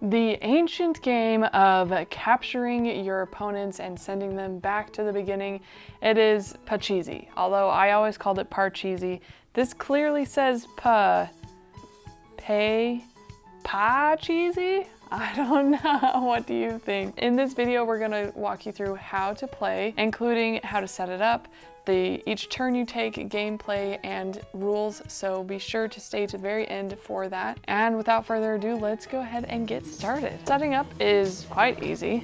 The ancient game of capturing your opponents and sending them back to the beginning. It is Pachisi, although I always called it Parcheesi. This clearly says Pachisi? I don't know. What do you think? In this video, we're gonna walk you through how to play, including how to set it up, each turn you take, gameplay, and rules, so be sure to stay to the very end for that. And without further ado, let's go ahead and get started. Setting up is quite easy.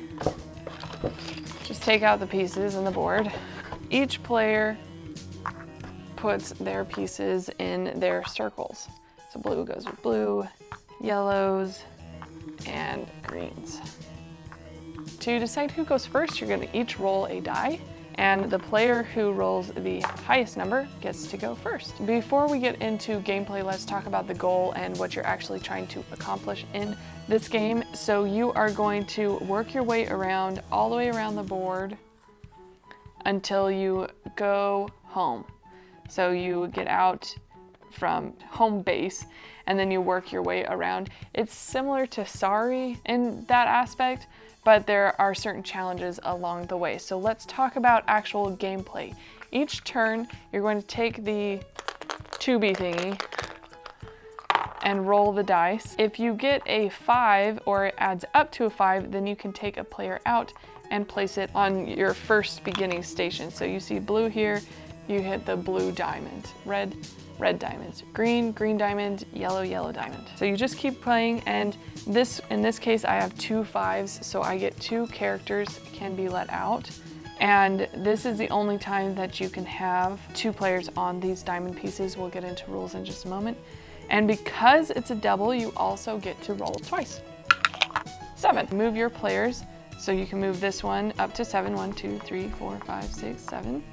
Just take out the pieces on the board. Each player puts their pieces in their circles. So blue goes with blue, yellows, and greens. To decide who goes first, you're going to each roll a die, and the player who rolls the highest number gets to go first. Before we get into gameplay, let's talk about the goal and what you're actually trying to accomplish in this game. So you are going to work your way around, all the way around the board until you go home. So you get out from home base and then you work your way around. It's similar to Sorry in that aspect, but there are certain challenges along the way. So let's talk about actual gameplay. Each turn, you're going to take the 2B thingy and roll the dice. If you get a 5 or it adds up to a 5, then you can take a player out and place it on your first beginning station. So you see blue here, you hit the blue diamond, red diamond, green diamond, yellow diamond. So you just keep playing, and in this case I have 2 5s, so I get 2 characters can be let out. And this is the only time that you can have 2 players on these diamond pieces. We'll get into rules in just a moment. And because it's a double, you also get to roll twice. 7. Move your players, so you can move this one up to 7. 1, 2, 3, 4, 5, 6, 7.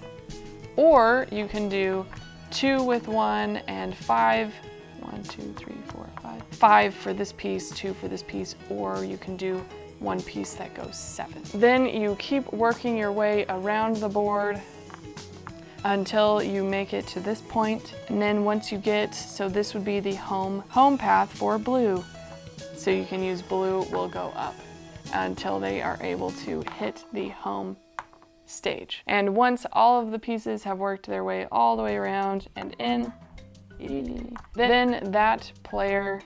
Or you can do 2 with 1 and 5. 1, 2, 3, 4, 5. 5 for this piece, 2 for this piece, or you can do 1 piece that goes 7. Then you keep working your way around the board until you make it to this point. And then once you get, so this would be the home path for blue. So you can use blue will go up until they are able to hit the home stage. And once all of the pieces have worked their way all the way around and in, then that player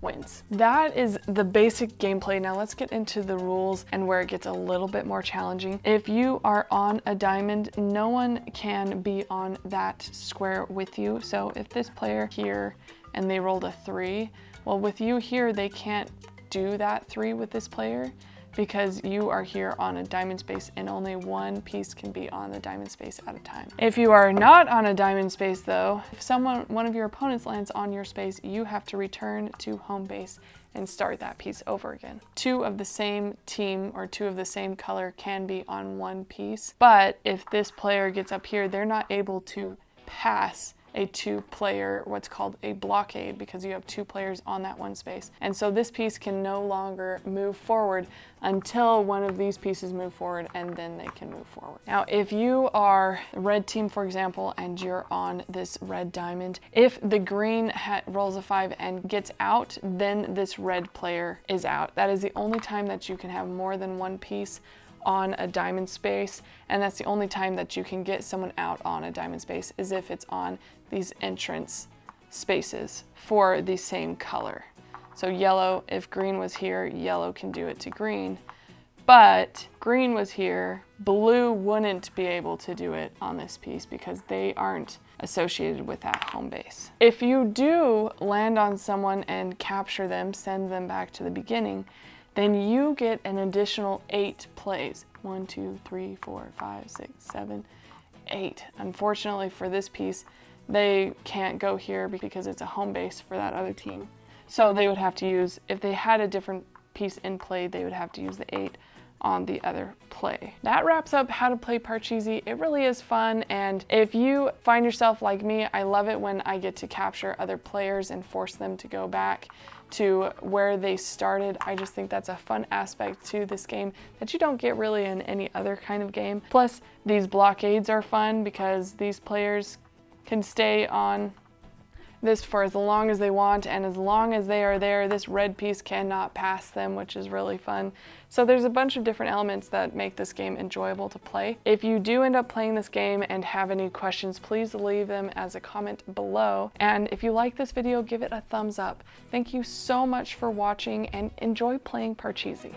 wins. That is the basic gameplay. Now let's get into the rules and where it gets a little bit more challenging. If you are on a diamond, no one can be on that square with you. So if this player here and they rolled a 3, well, with you here, they can't do that 3 with this player, because you are here on a diamond space and only 1 piece can be on the diamond space at a time. If you are not on a diamond space though, if one of your opponents lands on your space, you have to return to home base and start that piece over again. 2 of the same team or 2 of the same color can be on 1 piece, but if this player gets up here, they're not able to pass a 2-player, what's called a blockade, because you have 2 players on that 1 space. And so this piece can no longer move forward until one of these pieces move forward, and then they can move forward. Now, if you are red team, for example, and you're on this red diamond, if the green rolls a 5 and gets out, then this red player is out. That is the only time that you can have more than 1 piece on a diamond space, and that's the only time that you can get someone out on a diamond space, is if it's on these entrance spaces for the same color. So yellow, if green was here, yellow can do it to green, but green was here, blue wouldn't be able to do it on this piece because they aren't associated with that home base. If you do land on someone and capture them, send them back to the beginning, then you get an additional 8 plays. 1, 2, 3, 4, 5, 6, 7, 8. Unfortunately for this piece, they can't go here because it's a home base for that other team. So they would have to use, if they had a different piece in play, they would have to use the 8 on the other play. That wraps up how to play Parcheesi. It really is fun, and if you find yourself like me, I love it when I get to capture other players and force them to go back to where they started. I just think that's a fun aspect to this game that you don't get really in any other kind of game. Plus, these blockades are fun because these players can stay on this for as long as they want, and as long as they are there, this red piece cannot pass them, which is really fun. So there's a bunch of different elements that make this game enjoyable to play. If you do end up playing this game and have any questions, please leave them as a comment below. And if you like this video, give it a thumbs up. Thank you so much for watching and enjoy playing Pachisi.